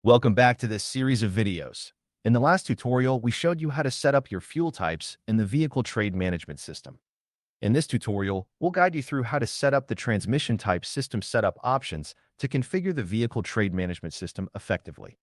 Welcome back to this series of videos. In the last tutorial, we showed you how to set up your fuel types in the Vehicle Trade Management System. In this tutorial, we'll guide you through how to set up the transmission type system setup options to configure the Vehicle Trade Management System effectively.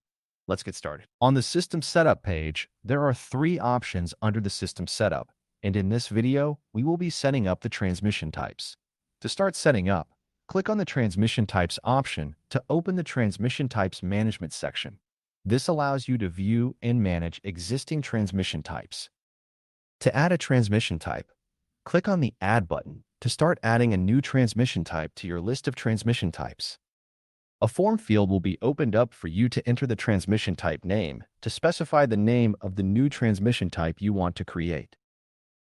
Let's get started. On the System Setup page, there are three options under the System Setup, and in this video, we will be setting up the transmission types. To start setting up, click on the Transmission Types option to open the Transmission Types Management section. This allows you to view and manage existing transmission types. To add a transmission type, click on the Add button to start adding a new transmission type to your list of transmission types. A form field will be opened up for you to enter the transmission type name to specify the name of the new transmission type you want to create.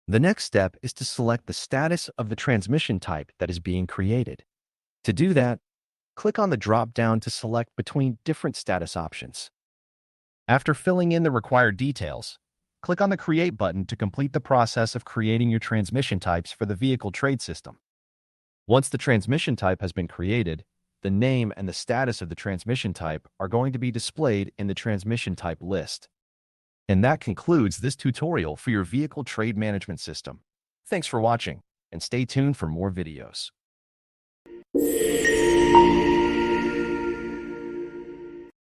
The next step is to select the status of the transmission type that is being created. To do that, click on the drop-down to select between different status options. After filling in the required details, click on the Create button to complete the process of creating your transmission types for the vehicle trade system. Once the transmission type has been created, the name and the status of the transmission type are going to be displayed in the transmission type list. And that concludes this tutorial for your vehicle trade management system. Thanks for watching, and stay tuned for more videos.